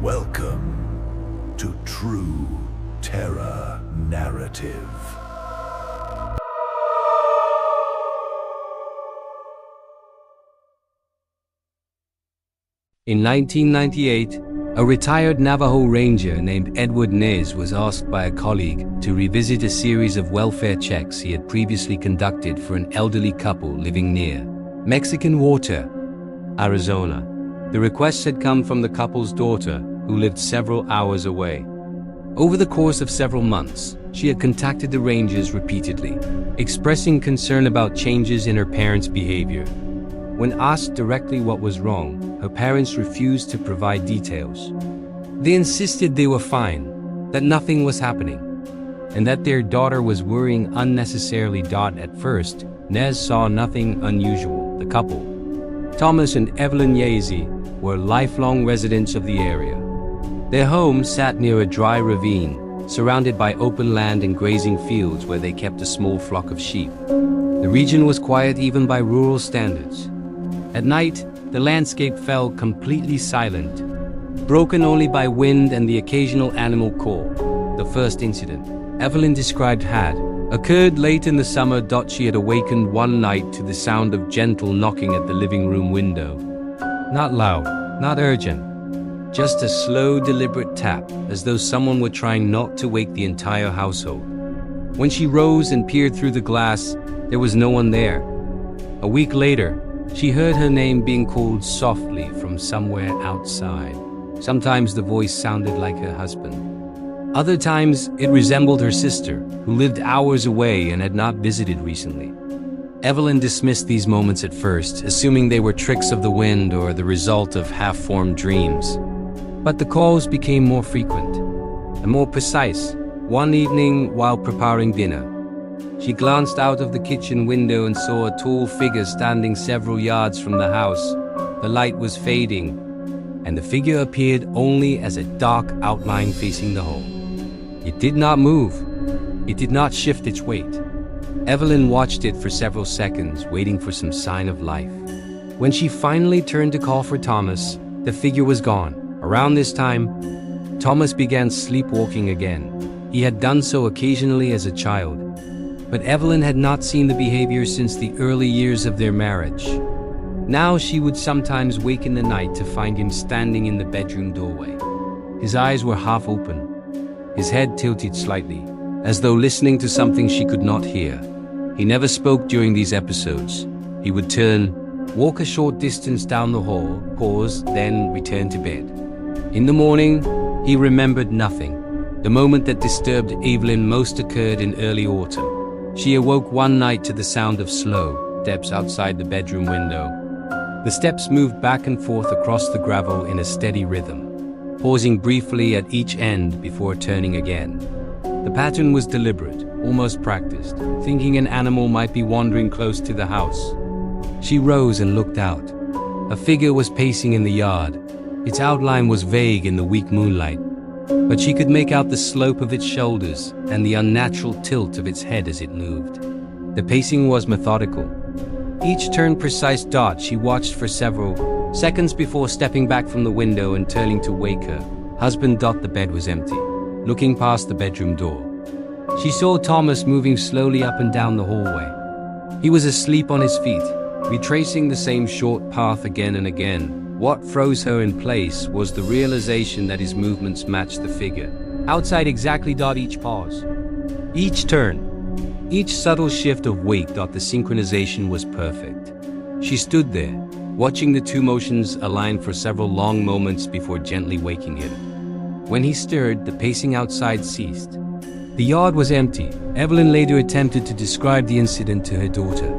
Welcome to True Terror Narrative. In 1998, a retired Navajo ranger named Edward Nez was asked by a colleague to revisit a series of welfare checks he had previously conducted for an elderly couple living near Mexican Water, Arizona. The request had come from the couple's daughter, who lived several hours away. Over the course of several months, she had contacted the rangers repeatedly, expressing concern about changes in her parents' behavior. When asked directly what was wrong, her parents refused to provide details. They insisted they were fine, that nothing was happening, and that their daughter was worrying unnecessarily. At first, Nez saw nothing unusual. The couple, Thomas and Evelyn Yazy, were lifelong residents of the area. Their home sat near a dry ravine, surrounded by open land and grazing fields where they kept a small flock of sheep. The region was quiet even by rural standards. At night, the landscape fell completely silent, broken only by wind and the occasional animal call. The first incident, Evelyn described, had occurred late in the summer. She had awakened one night to the sound of gentle knocking at the living room window. Not loud, not urgent, just a slow, deliberate tap, as though someone were trying not to wake the entire household. When she rose and peered through the glass, there was no one there. A week later, she heard her name being called softly from somewhere outside. Sometimes the voice sounded like her husband. Other times, it resembled her sister, who lived hours away and had not visited recently. Evelyn dismissed these moments at first, assuming they were tricks of the wind or the result of half-formed dreams. But the calls became more frequent and more precise. One evening, while preparing dinner, she glanced out of the kitchen window and saw a tall figure standing several yards from the house. The light was fading, and the figure appeared only as a dark outline facing the home. It did not move. It did not shift its weight. Evelyn watched it for several seconds, waiting for some sign of life. When she finally turned to call for Thomas, the figure was gone. Around this time, Thomas began sleepwalking again. He had done so occasionally as a child, but Evelyn had not seen the behavior since the early years of their marriage. Now she would sometimes wake in the night to find him standing in the bedroom doorway. His eyes were half open, his head tilted slightly, as though listening to something she could not hear. He never spoke during these episodes. He would turn, walk a short distance down the hall, pause, then return to bed. In the morning, he remembered nothing. The moment that disturbed Evelyn most occurred in early autumn. She awoke one night to the sound of slow steps outside the bedroom window. The steps moved back and forth across the gravel in a steady rhythm, pausing briefly at each end before turning again. The pattern was deliberate, almost practiced, thinking an animal might be wandering close to the house. She rose and looked out. A figure was pacing in the yard. Its outline was vague in the weak moonlight, but she could make out the slope of its shoulders and the unnatural tilt of its head as it moved. The pacing was methodical. Each turn precise. She watched for several seconds before stepping back from the window and turning to wake her husband. The bed was empty. Looking past the bedroom door, she saw Thomas moving slowly up and down the hallway. He was asleep on his feet, retracing the same short path again and again. What froze her in place was the realization that his movements matched the figure outside exactly. Each pause, each turn, each subtle shift of weight. The synchronization was perfect. She stood there, watching the two motions align for several long moments before gently waking him. When he stirred, the pacing outside ceased. The yard was empty. Evelyn later attempted to describe the incident to her daughter.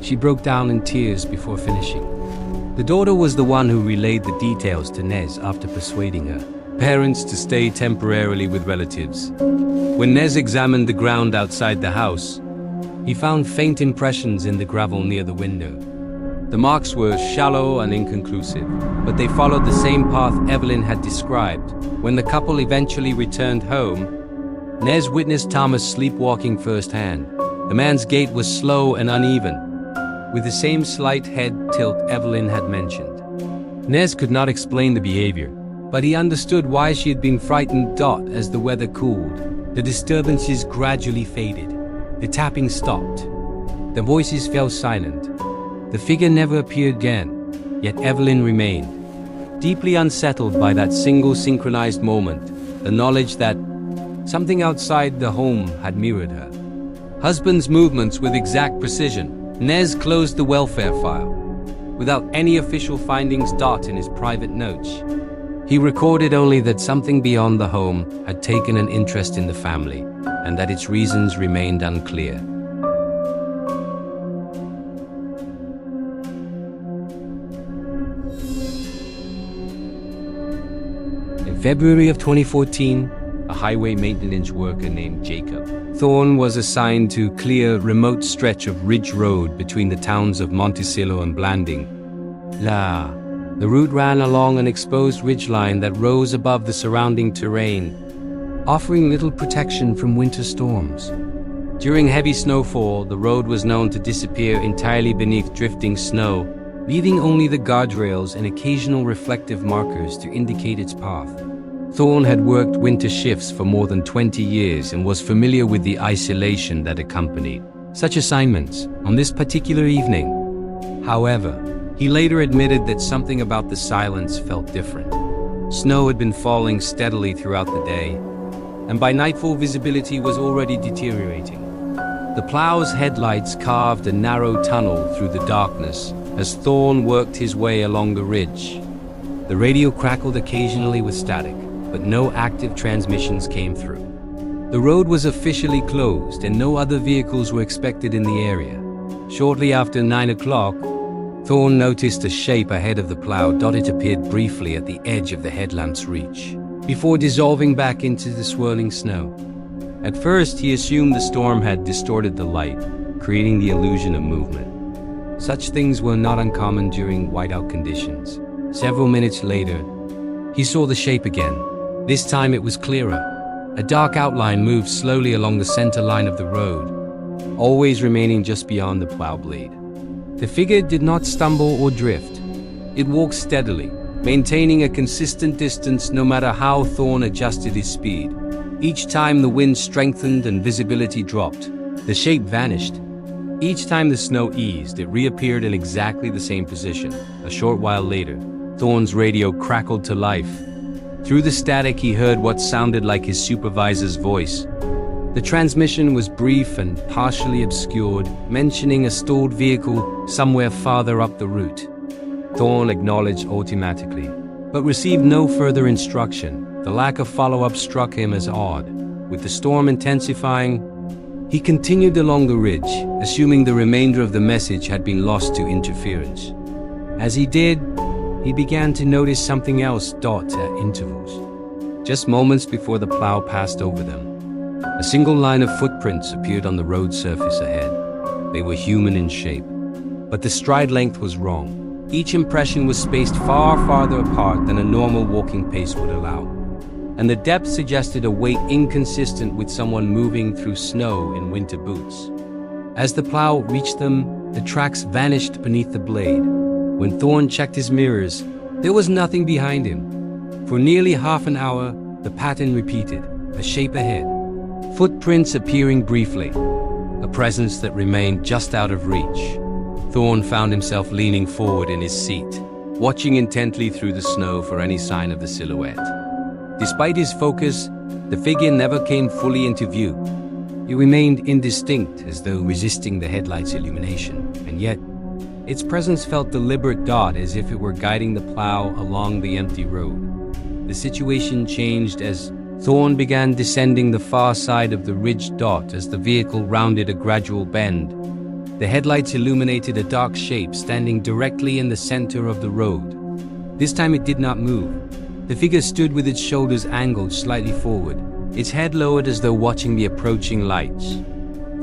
She broke down in tears before finishing. The daughter was the one who relayed the details to Nez after persuading her parents to stay temporarily with relatives. When Nez examined the ground outside the house, he found faint impressions in the gravel near the window. The marks were shallow and inconclusive, but they followed the same path Evelyn had described. When the couple eventually returned home, Nez witnessed Thomas sleepwalking firsthand. The man's gait was slow and uneven, with the same slight head tilt Evelyn had mentioned. Nez could not explain the behavior. But he understood why she had been frightened. As the weather cooled, the disturbances gradually faded. The tapping stopped. The voices fell silent. The figure never appeared again, yet Evelyn remained, deeply unsettled by that single synchronized moment, the knowledge that something outside the home had mirrored her. Husband's movements with exact precision, Nez closed the welfare file. Without any official findings. In his private notes, he recorded only that something beyond the home had taken an interest in the family, and that its reasons remained unclear. In February of 2014, a highway maintenance worker named Jacob Thorne was assigned to clear a remote stretch of ridge road between the towns of Monticello and Blanding. The route ran along an exposed ridgeline that rose above the surrounding terrain, offering little protection from winter storms. During heavy snowfall, the road was known to disappear entirely beneath drifting snow, leaving only the guardrails and occasional reflective markers to indicate its path. Thorne had worked winter shifts for more than 20 years and was familiar with the isolation that accompanied such assignments. On this particular evening, however, he later admitted that something about the silence felt different. Snow had been falling steadily throughout the day, and by nightfall visibility was already deteriorating. The plow's headlights carved a narrow tunnel through the darkness as Thorne worked his way along the ridge. The radio crackled occasionally with static, but no active transmissions came through. The road was officially closed and no other vehicles were expected in the area. Shortly after 9 o'clock, Thorne noticed a shape ahead of the plow. It appeared briefly at the edge of the headlamp's reach, before dissolving back into the swirling snow. At first, he assumed the storm had distorted the light, creating the illusion of movement. Such things were not uncommon during whiteout conditions. Several minutes later, he saw the shape again. This time it was clearer. A dark outline moved slowly along the center line of the road, always remaining just beyond the plow blade. The figure did not stumble or drift. It walked steadily, maintaining a consistent distance no matter how Thorne adjusted his speed. Each time the wind strengthened and visibility dropped, the shape vanished. Each time the snow eased, it reappeared in exactly the same position. A short while later, Thorne's radio crackled to life. Through the static, he heard what sounded like his supervisor's voice. The transmission was brief and partially obscured, mentioning a stalled vehicle somewhere farther up the route. Thorne acknowledged automatically, but received no further instruction. The lack of follow-up struck him as odd. With the storm intensifying, he continued along the ridge, assuming the remainder of the message had been lost to interference. As he did, he began to notice something else. At intervals, just moments before the plow passed over them, a single line of footprints appeared on the road surface ahead. They were human in shape, but the stride length was wrong. Each impression was spaced far farther apart than a normal walking pace would allow, and the depth suggested a weight inconsistent with someone moving through snow in winter boots. As the plow reached them, the tracks vanished beneath the blade. When Thorne checked his mirrors, there was nothing behind him. For nearly half an hour, the pattern repeated, a shape ahead, footprints appearing briefly, a presence that remained just out of reach. Thorne found himself leaning forward in his seat, watching intently through the snow for any sign of the silhouette. Despite his focus, the figure never came fully into view. It remained indistinct, as though resisting the headlights' illumination, and yet its presence felt deliberate, as if it were guiding the plow along the empty road. The situation changed as Thorne began descending the far side of the ridge. As the vehicle rounded a gradual bend, the headlights illuminated a dark shape standing directly in the center of the road. This time it did not move. The figure stood with its shoulders angled slightly forward, its head lowered as though watching the approaching lights.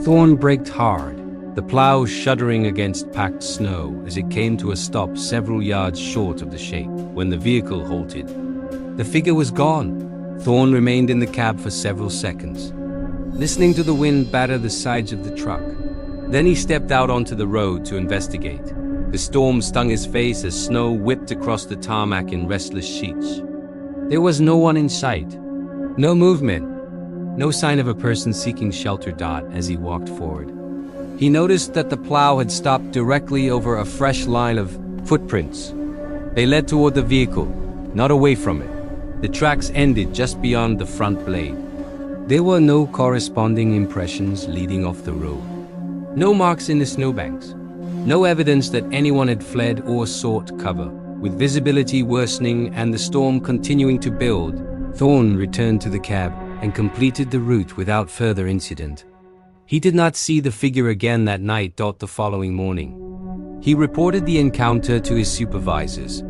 Thorne braked hard, the plow shuddering against packed snow as it came to a stop several yards short of the shape. When the vehicle halted, the figure was gone. Thorne remained in the cab for several seconds, listening to the wind batter the sides of the truck. Then he stepped out onto the road to investigate. The storm stung his face as snow whipped across the tarmac in restless sheets. There was no one in sight. No movement. No sign of a person seeking shelter. As he walked forward, he noticed that the plow had stopped directly over a fresh line of footprints. They led toward the vehicle, not away from it. The tracks ended just beyond the front blade. There were no corresponding impressions leading off the road. No marks in the snowbanks. No evidence that anyone had fled or sought cover. With visibility worsening and the storm continuing to build, Thorne returned to the cab and completed the route without further incident. He did not see the figure again that night. The following morning, he reported the encounter to his supervisors.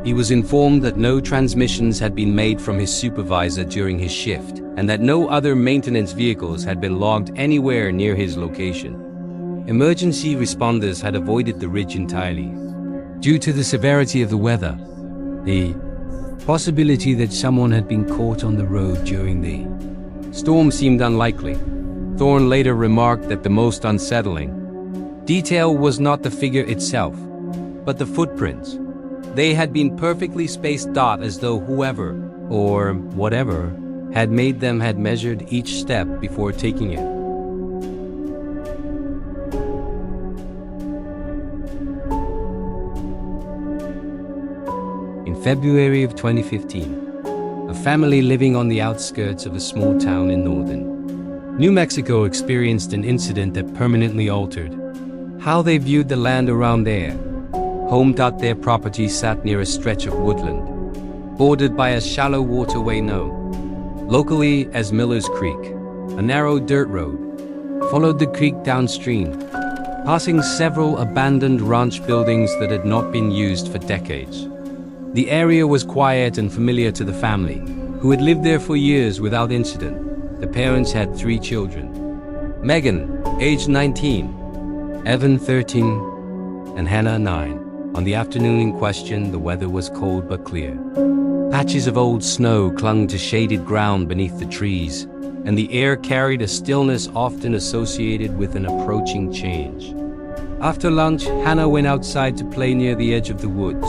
He was informed that no transmissions had been made from his supervisor during his shift, and that no other maintenance vehicles had been logged anywhere near his location. Emergency responders had avoided the ridge entirely. Due to the severity of the weather, the possibility that someone had been caught on the road during the storm seemed unlikely. Thorne later remarked that the most unsettling detail was not the figure itself, but the footprints. They had been perfectly spaced, as though whoever, or whatever, had made them had measured each step before taking it. In February of 2015, a family living on the outskirts of a small town in northern New Mexico experienced an incident that permanently altered how they viewed the land around their home. Their property sat near a stretch of woodland, bordered by a shallow waterway known locally as Miller's Creek. A narrow dirt road followed the creek downstream, passing several abandoned ranch buildings that had not been used for decades. The area was quiet and familiar to the family, who had lived there for years without incident. The parents had 3 children: Megan, age 19, Evan, 13, and Hannah, 9. On the afternoon in question, the weather was cold but clear. Patches of old snow clung to shaded ground beneath the trees, and the air carried a stillness often associated with an approaching change. After lunch, Hannah went outside to play near the edge of the woods.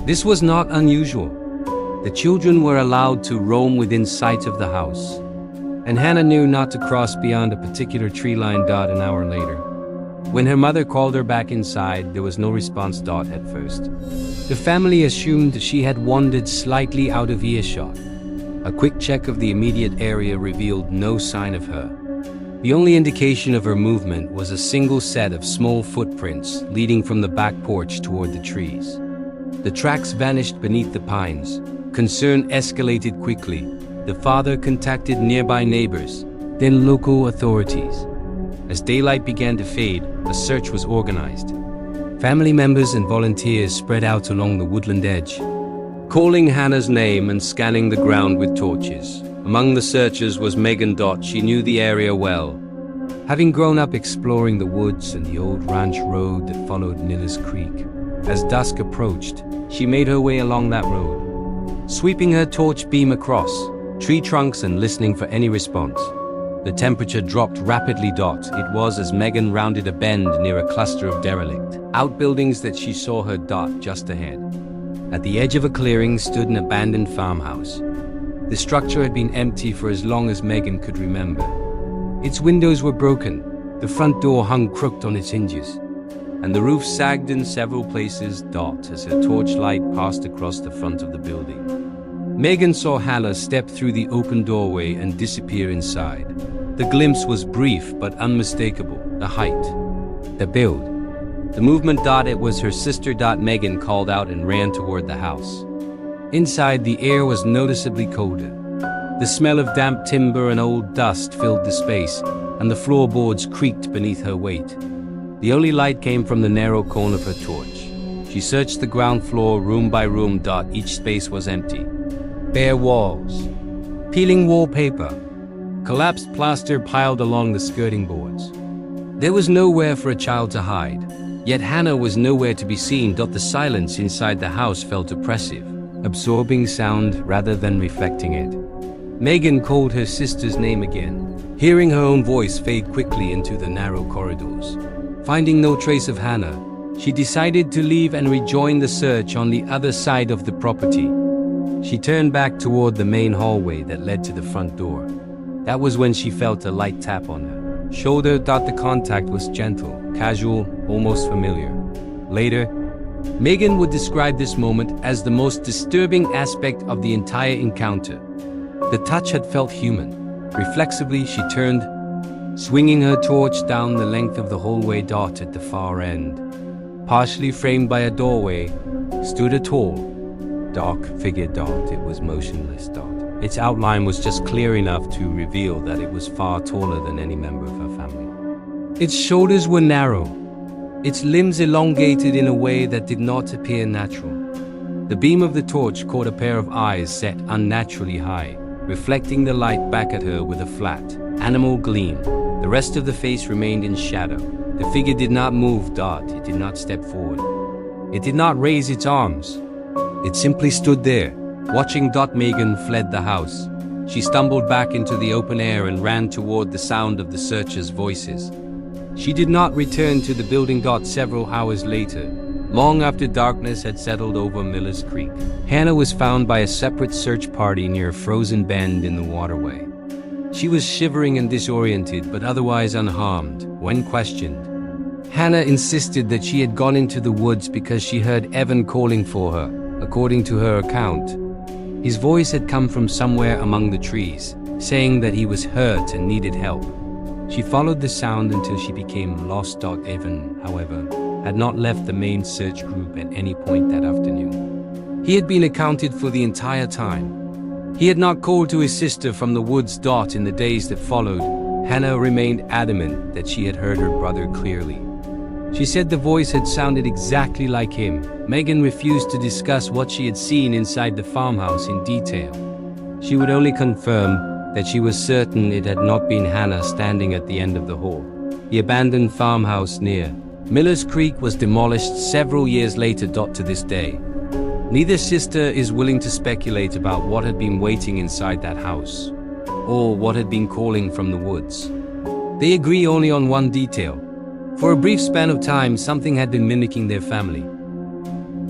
This was not unusual. The children were allowed to roam within sight of the house, and Hannah knew not to cross beyond a particular tree line. An hour later, when her mother called her back inside, there was no response. At first, the family assumed she had wandered slightly out of earshot. A quick check of the immediate area revealed no sign of her. The only indication of her movement was a single set of small footprints leading from the back porch toward the trees. The tracks vanished beneath the pines. Concern escalated quickly. The father contacted nearby neighbors, then local authorities. As daylight began to fade, a search was organized. Family members and volunteers spread out along the woodland edge, calling Hannah's name and scanning the ground with torches. Among the searchers was Megan. She knew the area well, having grown up exploring the woods and the old ranch road that followed Miller's Creek. As dusk approached, she made her way along that road, sweeping her torch beam across tree trunks and listening for any response. The temperature dropped rapidly. It was as Megan rounded a bend near a cluster of derelict outbuildings that she saw her. Just ahead, at the edge of a clearing, stood an abandoned farmhouse. The structure had been empty for as long as Megan could remember. Its windows were broken, the front door hung crooked on its hinges, and the roof sagged in several places. As her torchlight passed across the front of the building, Megan saw Hannah step through the open doorway and disappear inside. The glimpse was brief but unmistakable. The height, the build, the movement. It was her sister. Megan called out and ran toward the house. Inside, the air was noticeably colder. The smell of damp timber and old dust filled the space, and the floorboards creaked beneath her weight. The only light came from the narrow corner of her torch. She searched the ground floor room by room. Each space was empty. Bare walls, peeling wallpaper, collapsed plaster piled along the skirting boards. There was nowhere for a child to hide, yet Hannah was nowhere to be seen. The silence inside the house felt oppressive, absorbing sound rather than reflecting it. Megan called her sister's name again, hearing her own voice fade quickly into the narrow corridors. Finding no trace of Hannah, she decided to leave and rejoin the search on the other side of the property. She turned back toward the main hallway that led to the front door. That was when she felt a light tap on her shoulder. The contact was gentle, casual, almost familiar. Later, Megan would describe this moment as the most disturbing aspect of the entire encounter. The touch had felt human. Reflexively, she turned, swinging her torch down the length of the hallway. At the far end, partially framed by a doorway, stood a tall, dark figure. It was motionless. Its outline was just clear enough to reveal that it was far taller than any member of her family. Its shoulders were narrow, its limbs elongated in a way that did not appear natural. The beam of the torch caught a pair of eyes set unnaturally high, reflecting the light back at her with a flat, animal gleam. The rest of the face remained in shadow. The figure did not move. It did not step forward. It did not raise its arms. It simply stood there, watching. Megan fled the house. She stumbled back into the open air and ran toward the sound of the searchers' voices. She did not return to the building. Several hours later, long after darkness had settled over Miller's Creek, Hannah was found by a separate search party near a frozen bend in the waterway. She was shivering and disoriented, but otherwise unharmed. When questioned, Hannah insisted that she had gone into the woods because she heard Evan calling for her. According to her account, his voice had come from somewhere among the trees, saying that he was hurt and needed help. She followed the sound until she became lost. Evan, however, had not left the main search group at any point that afternoon. He had been accounted for the entire time. He had not called to his sister from the woods. In the days that followed, Hannah remained adamant that she had heard her brother clearly. She said the voice had sounded exactly like him. Megan refused to discuss what she had seen inside the farmhouse in detail. She would only confirm that she was certain it had not been Hannah standing at the end of the hall. The abandoned farmhouse near Miller's Creek was demolished several years later. To this day, neither sister is willing to speculate about what had been waiting inside that house, or what had been calling from the woods. They agree only on one detail. For a brief span of time, something had been mimicking their family.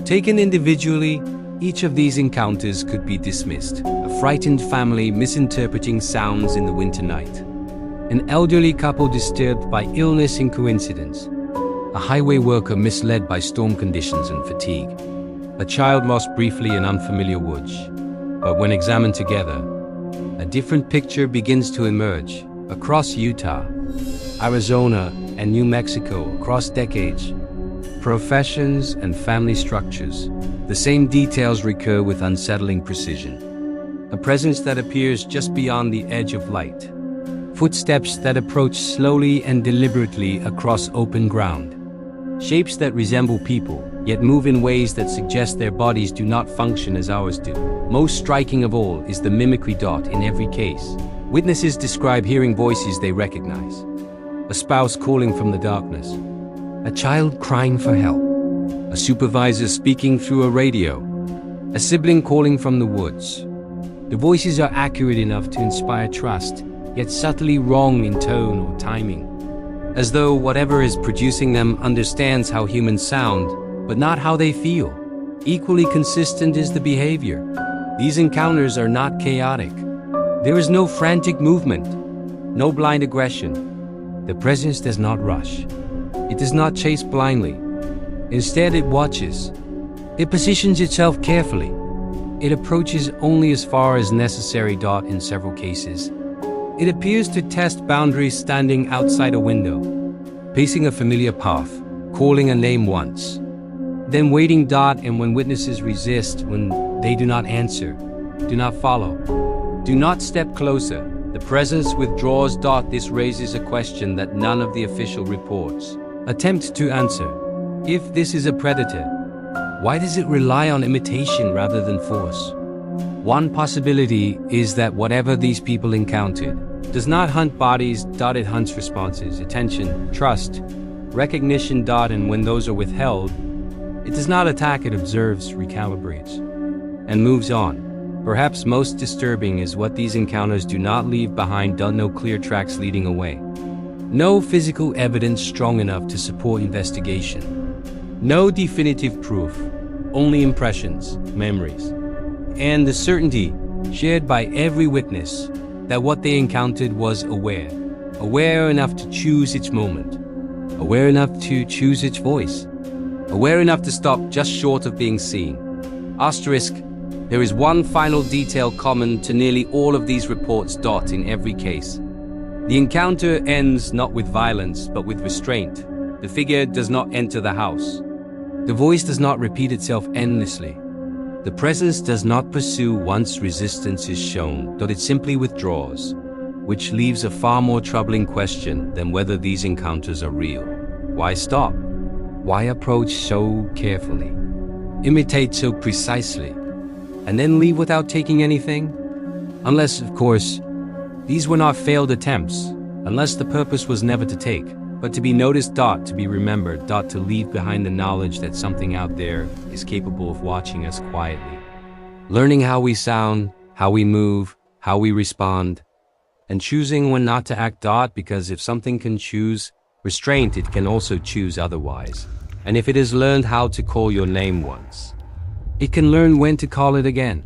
Taken individually, each of these encounters could be dismissed. A frightened family misinterpreting sounds in the winter night. An elderly couple disturbed by illness and coincidence. A highway worker misled by storm conditions and fatigue. A child lost briefly in unfamiliar woods. But when examined together, a different picture begins to emerge. Across Utah, Arizona, and New Mexico, across decades, professions and family structures, the same details recur with unsettling precision. A presence that appears just beyond the edge of light. Footsteps that approach slowly and deliberately across open ground. Shapes that resemble people, yet move in ways that suggest their bodies do not function as ours do. Most striking of all is the mimicry. In every case, witnesses describe hearing voices they recognize. A spouse calling from the darkness. A child crying for help. A supervisor speaking through a radio. A sibling calling from the woods. The voices are accurate enough to inspire trust, yet subtly wrong in tone or timing. As though whatever is producing them understands how humans sound, but not how they feel. Equally consistent is the behavior. These encounters are not chaotic. There is no frantic movement, no blind aggression. The presence does not rush. It does not chase blindly. Instead, it watches. It positions itself carefully. It approaches only as far as necessary. In several cases, it appears to test boundaries, standing outside a window, pacing a familiar path, calling a name once, then waiting. And when witnesses resist, when they do not answer, do not follow, do not step closer, the presence withdraws. This raises a question that none of the official reports attempt to answer. If this is a predator, why does it rely on imitation rather than force? One possibility is that whatever these people encountered does not hunt bodies. It hunts responses, attention, trust, recognition. And when those are withheld, it does not attack, it observes, recalibrates, and moves on. Perhaps most disturbing is what these encounters do not leave behind. No clear tracks leading away. No physical evidence strong enough to support investigation. No definitive proof, only impressions, memories, and the certainty shared by every witness that what they encountered was aware enough to choose its moment, aware enough to choose its voice, aware enough to stop just short of being seen. Asterisk, there is one final detail common to nearly all of these reports. In every case, the encounter ends not with violence but with restraint. The figure does not enter the house. The voice does not repeat itself endlessly. The presence does not pursue once resistance is shown, but it simply withdraws, which leaves a far more troubling question than whether these encounters are real. Why stop? Why approach so carefully? Imitate so precisely? And then leave without taking anything? Unless, of course, these were not failed attempts, unless the purpose was never to take, but to be noticed, to be remembered, to leave behind the knowledge that something out there is capable of watching us quietly, learning how we sound, how we move, how we respond, and choosing when not to act. Because if something can choose restraint, it can also choose otherwise. And if it has learned how to call your name once, it can learn when to call it again.